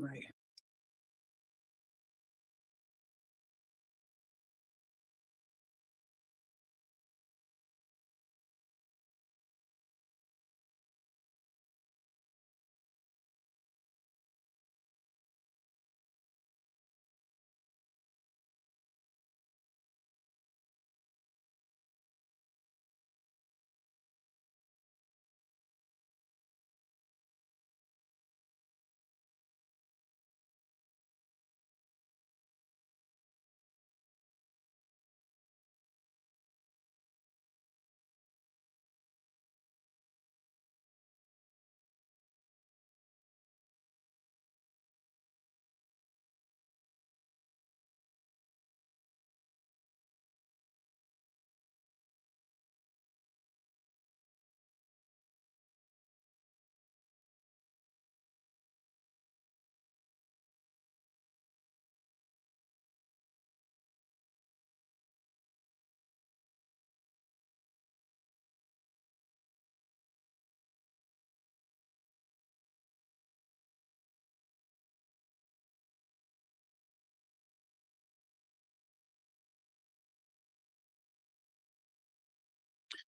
Right.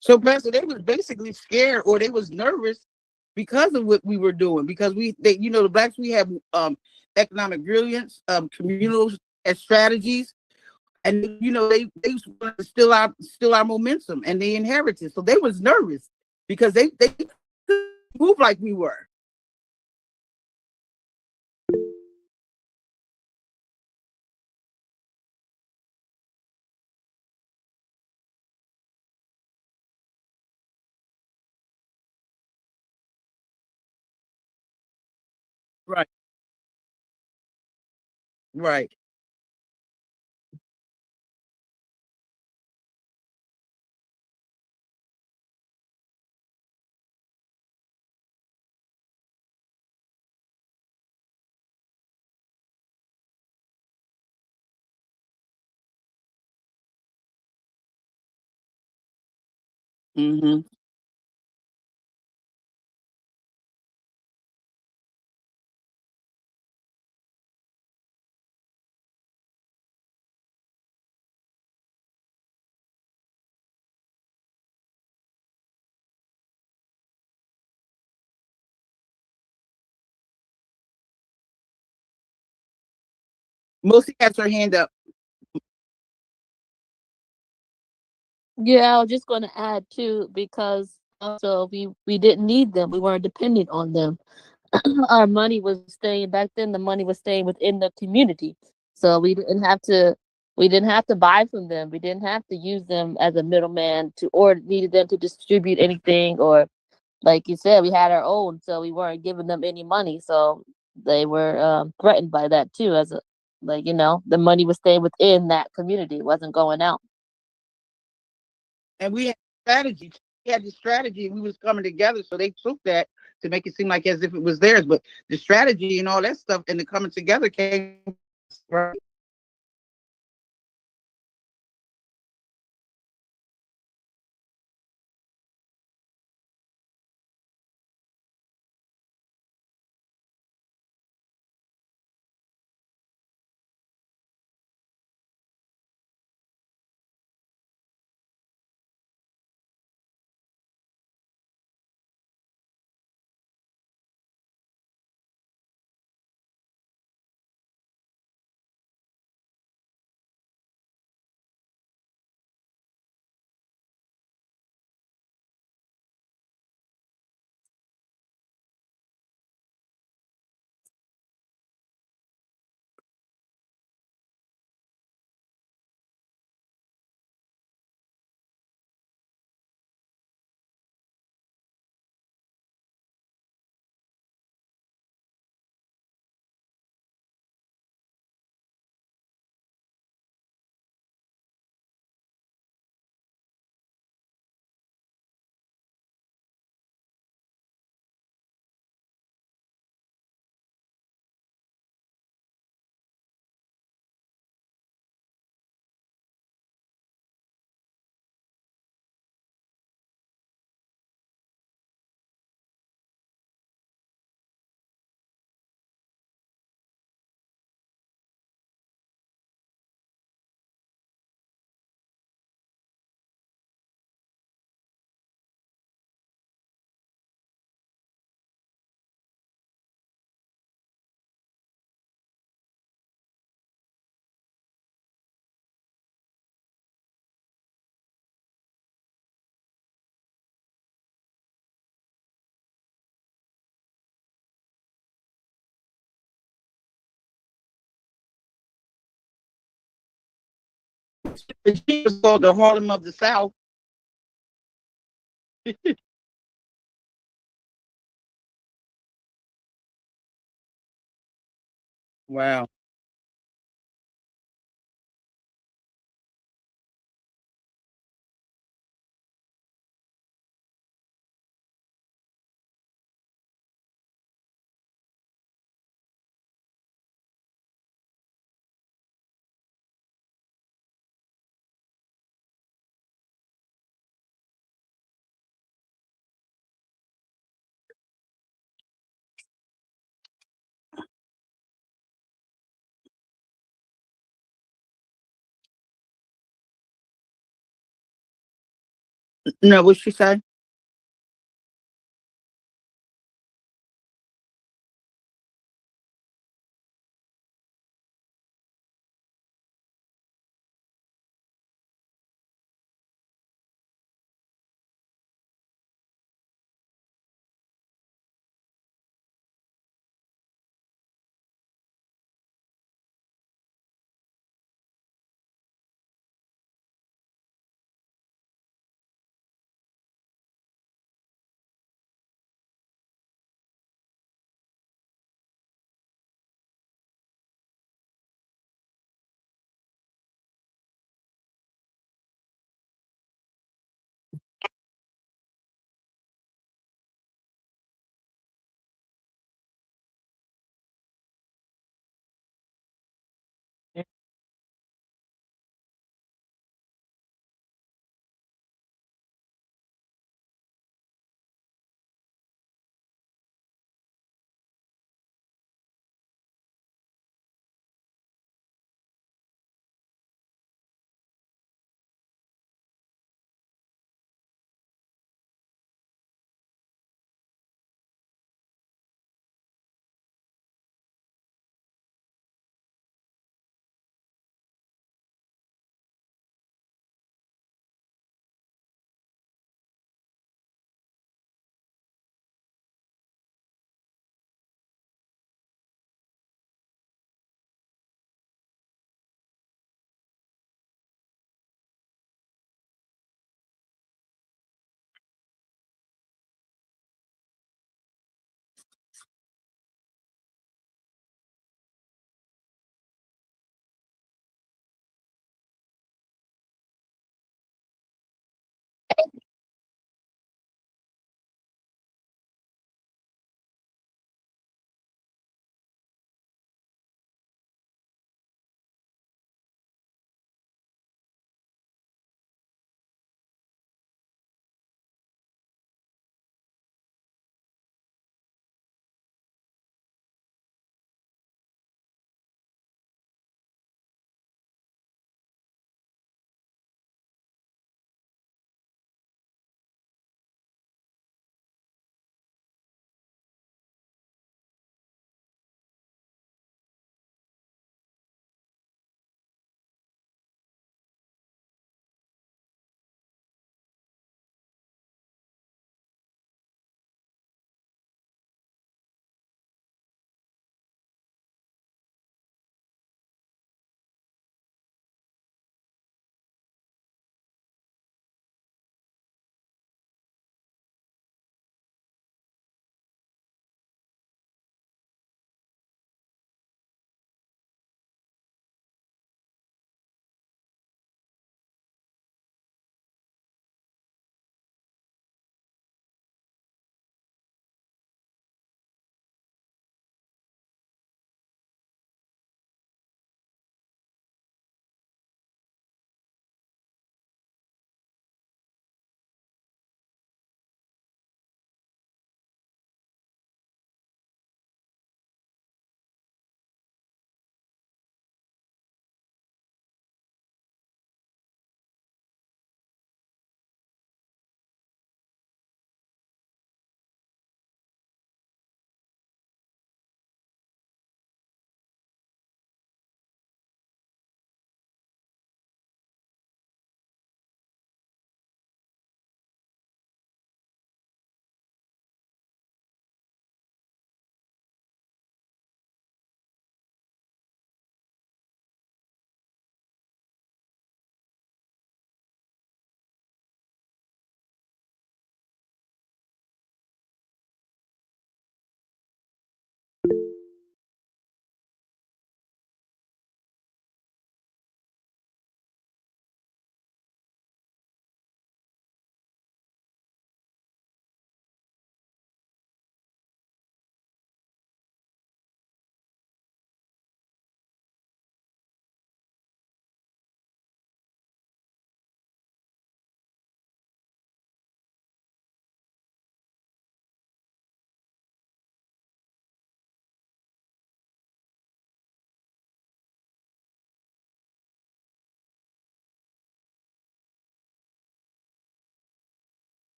So, Pastor, they was basically scared or they was nervous because of what we were doing. Because the blacks, we have economic brilliance, communal strategies, and they wanted to steal our momentum and they inherited. So they was nervous because they couldn't move like we were. Right, right. Hmm. Mostly has her hand up. Yeah, I was just going to add too, because also we didn't need them. We weren't dependent on them. Our money was staying back then. The money was staying within the community, so we didn't have to buy from them. We didn't have to use them as a middleman to, or needed them to distribute anything, or like you said, we had our own, so we weren't giving them any money. So they were threatened by that too, as a, like, the money was staying within that community, it wasn't going out. And we had strategy. We had the strategy, and we was coming together. So they took that to make it seem like as if it was theirs. But the strategy and all that stuff and the coming together came right. Virginia was called the Harlem of the South. Wow. No, what she say?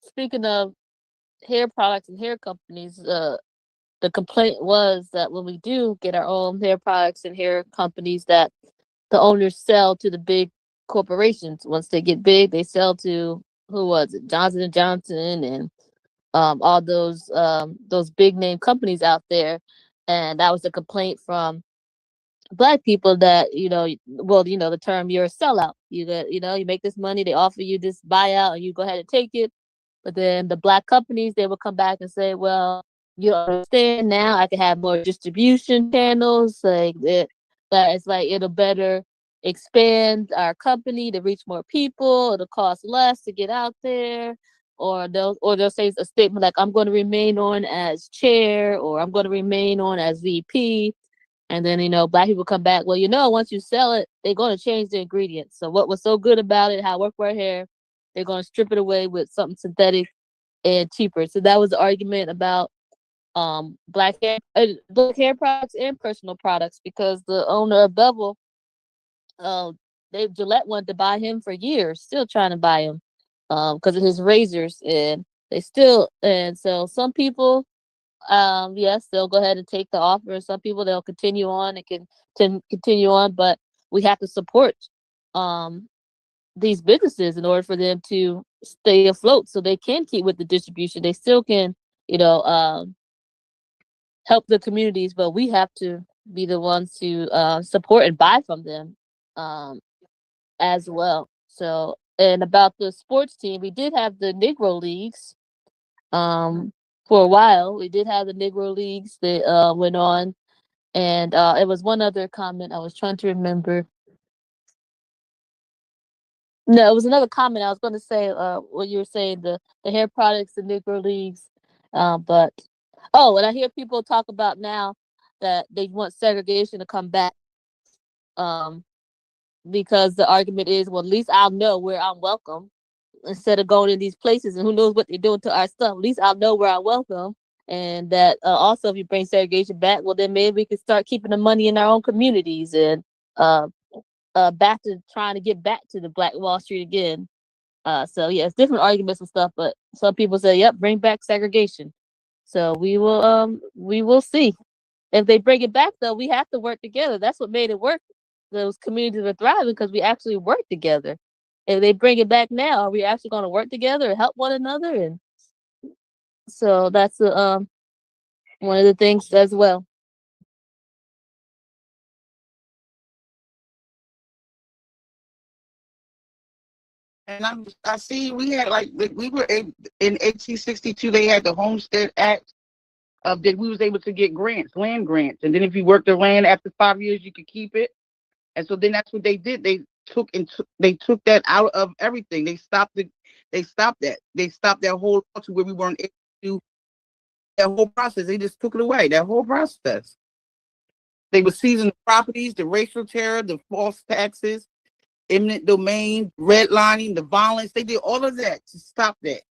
Speaking of hair products and hair companies, the complaint was that when we do get our own hair products and hair companies, that the owners sell to the big corporations. Once they get big, they sell to, who was it, Johnson and Johnson, and all those big name companies out there. And that was a complaint from black people that, well, the term, you're a sellout. You make this money, they offer you this buyout, and you go ahead and take it. But then the black companies, they would come back and say, well, you don't understand, now I can have more distribution channels, like that it's like it'll better expand our company to reach more people, it'll cost less to get out there. Or they'll say a statement like, I'm going to remain on as chair, or I'm going to remain on as VP. And then, black people come back, well, once you sell it, they're going to change the ingredients. So what was so good about it, how it worked for our hair, they're going to strip it away with something synthetic and cheaper. So that was the argument about black hair products and personal products, because the owner of Bevel, uh, Gillette wanted to buy him for years, still trying to buy him, because of his razors, and so some people, yes, they'll go ahead and take the offer. Some people, they'll continue on and continue on, but we have to support um these businesses in order for them to stay afloat, so they can keep with the distribution. They still can, you know, um, help the communities, but we have to be the ones to support and buy from them, um, as well. So, and about the sports team, we did have the Negro Leagues, um, for a while. We did have the Negro Leagues that went on, and it was one other comment I was trying to remember. No, it was another comment I was going to say. What you were saying, the hair products, the Negro Leagues, but and I hear people talk about now that they want segregation to come back, um, because the argument is, well, at least I'll know where I'm welcome, instead of going in these places and who knows what they're doing to our stuff. At least I'll know where I'm welcome. And that, also, if you bring segregation back, well, then maybe we can start keeping the money in our own communities, and uh, back to trying to get back to the Black Wall Street again. So yeah, it's different arguments and stuff, but some people say, "Yep, bring back segregation." So we will see. If they bring it back, though, we have to work together. That's what made it work. Those communities are thriving because we actually work together. If they bring it back now, are we actually going to work together and help one another? And so that's one of the things as well. And I see we had we were in 1862. They had the Homestead Act of that we was able to get grants, land grants, and then if you worked the land after 5 years, you could keep it. And so then that's what they did. They took that out of everything. They stopped it. They stopped that. They stopped that whole law to where we weren't able to do that whole process. They just took it away. That whole process. They were seizing the properties, the racial terror, the false taxes, eminent domain, redlining, the violence. They did all of that to stop that.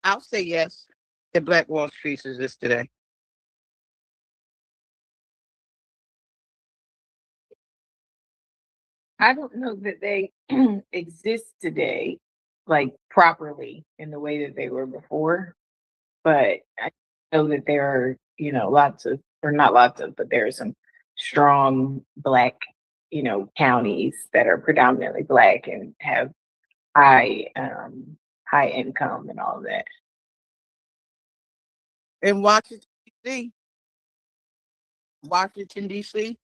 I'll say yes. That Black Wall Street exists today. I don't know that they exist today, like properly in the way that they were before, but I know that there are, lots of, or not lots of, but there are some strong Black, counties that are predominantly Black and have high, high income and all that. In Washington D.C., Washington D.C.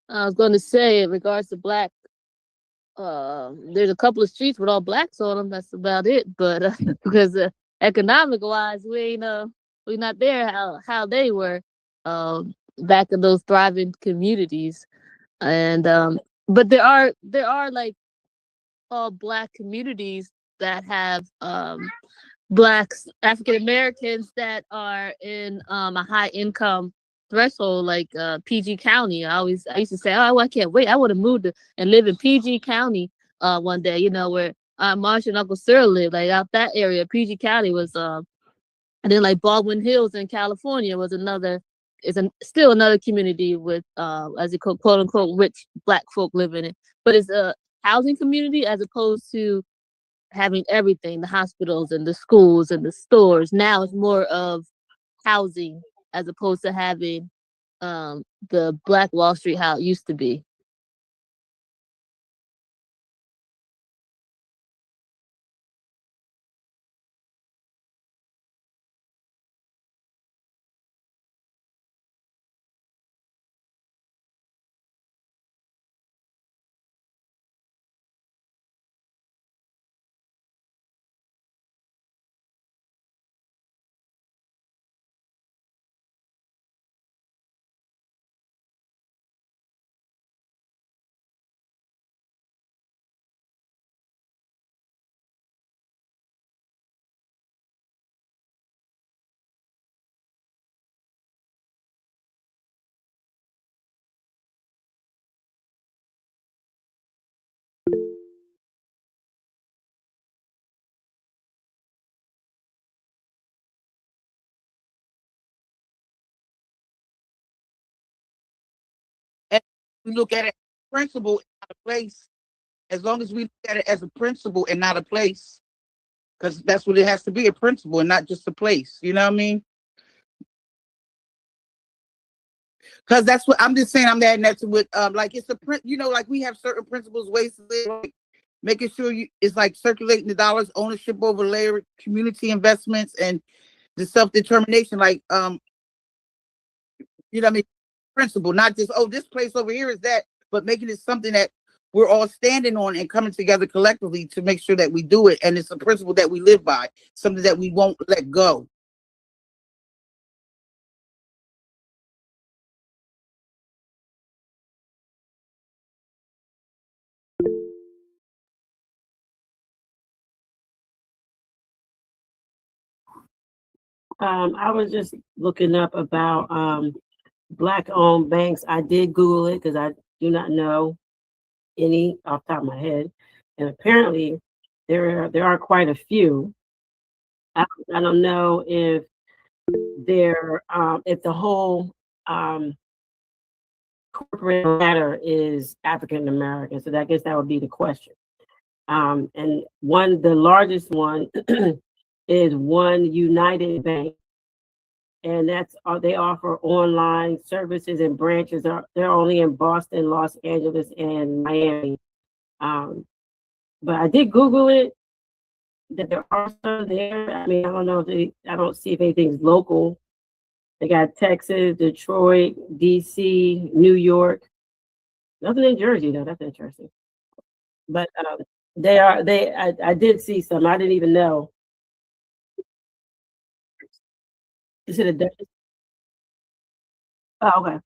I was going to say, in regards to black, there's a couple of streets with all blacks on them. That's about it. But because economic wise, we not there how they were back in those thriving communities. And but there are like all black communities that have blacks, African Americans that are in a high income threshold, like PG County. I used to say, oh, I can't wait. I want to move to and live in PG County one day. Where Marsh and Uncle Sir lived, like out that area. PG County was and then like Baldwin Hills in California was another. Still another community with as a quote unquote rich black folk living in it, but it's a housing community as opposed to having everything, the hospitals and the schools and the stores. Now it's more of housing as opposed to having the Black Wall Street how it used to be. And we look at it as a principle, not a place. As long as we look at it as a principle and not a place, because that's what it has to be, a principle and not just a place. You know what I mean? Because that's what I'm just saying. I'm adding that to what, like it's a print. Like we have certain principles, ways to live, like making sure it's like circulating the dollars, ownership over layer, community investments, and the self determination. Like what I mean, principle, not just this place over here is that, but making it something that we're all standing on and coming together collectively to make sure that we do it, and it's a principle that we live by, something that we won't let go. I was just looking up about black owned banks. I did Google it because I do not know any off the top of my head. And apparently there are quite a few. I don't know if the whole um, corporate ladder is African American. So I guess that would be the question. And the largest one is One United Bank, and they offer online services and branches. They're only in Boston, Los Angeles, and Miami. Um, but I did Google it, that there are some there. I mean, I don't know I don't see if anything's local. They got Texas, Detroit, DC, New York. Nothing in Jersey though. That's interesting. But I did see some. I didn't even know. Is it a Dutch? Oh, okay.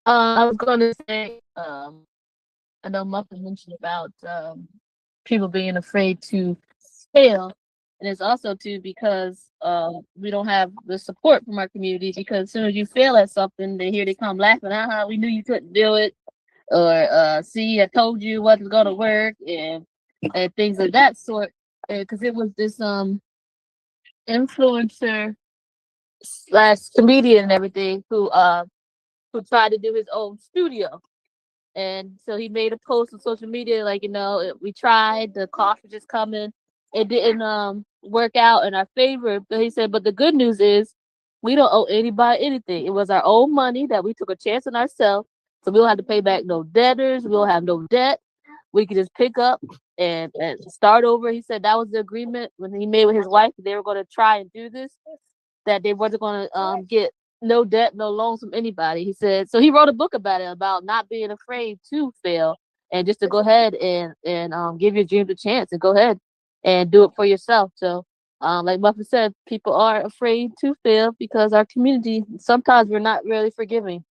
I was going to say, I know Muffin mentioned about people being afraid to fail, and it's also too because we don't have the support from our community. Because as soon as you fail at something, they come laughing. We knew you couldn't do it, or see, I told you wasn't going to work, and things of that sort. Because it was this influencer slash comedian and everything who tried to do his own studio. And so he made a post on social media like, we tried, the cost was just coming. It didn't work out in our favor. But he said, but the good news is we don't owe anybody anything. It was our own money that we took a chance on ourselves. So we don't have to pay back no debtors. We don't have no debt. We could just pick up and start over. He said that was the agreement when he made with his wife. They were going to try and do this, that they wasn't going to get no debt, no loans from anybody. He said, so he wrote a book about it, about not being afraid to fail and just to go ahead and give your dreams a chance and go ahead and do it for yourself. So, like Muffin said, people are afraid to fail because our community, sometimes we're not really forgiving.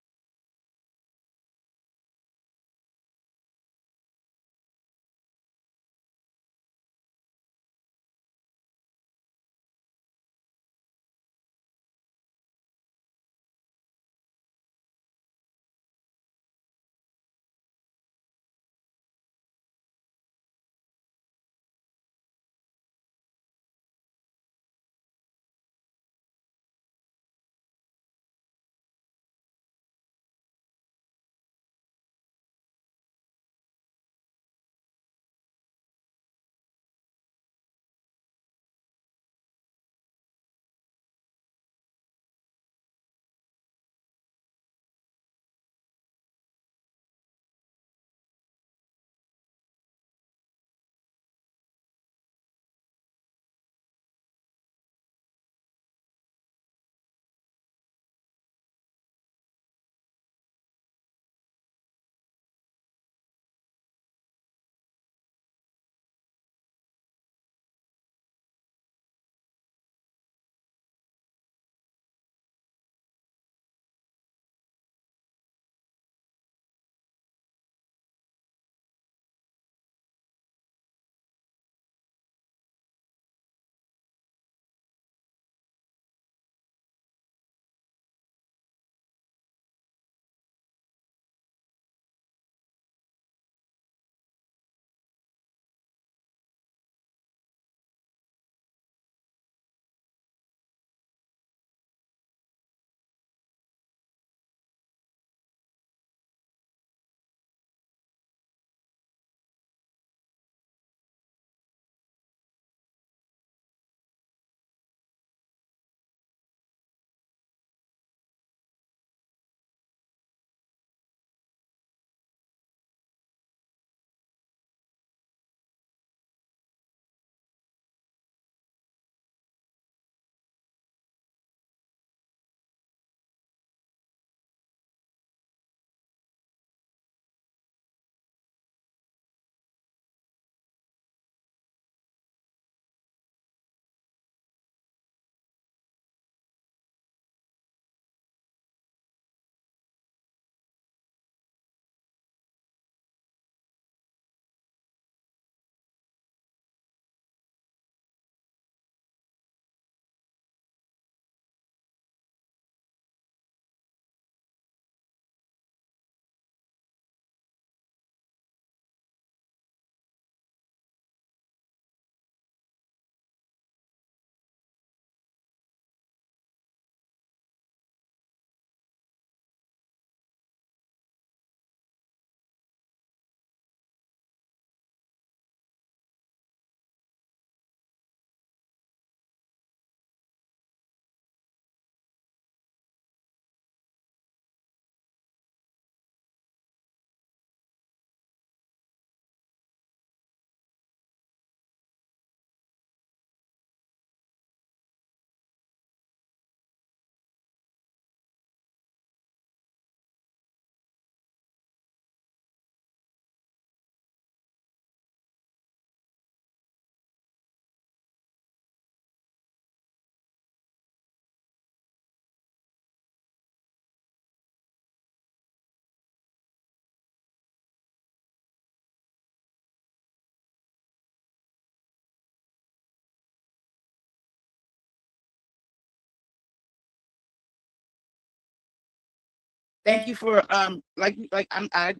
Thank you for I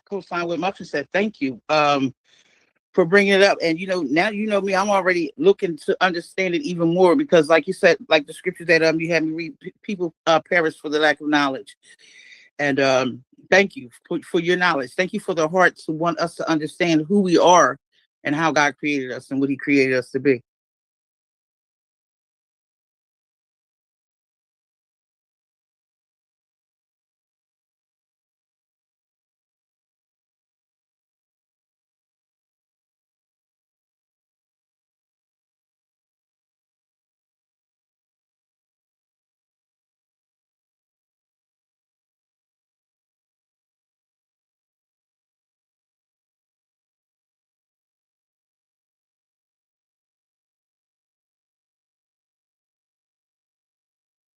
co-sign what Muffin said. Thank you for bringing it up. And now you know me, I'm already looking to understand it even more, because like you said, like the scripture that you had me read, people perish for the lack of knowledge. And thank you for your knowledge. Thank you for the heart to want us to understand who we are and how God created us and what he created us to be.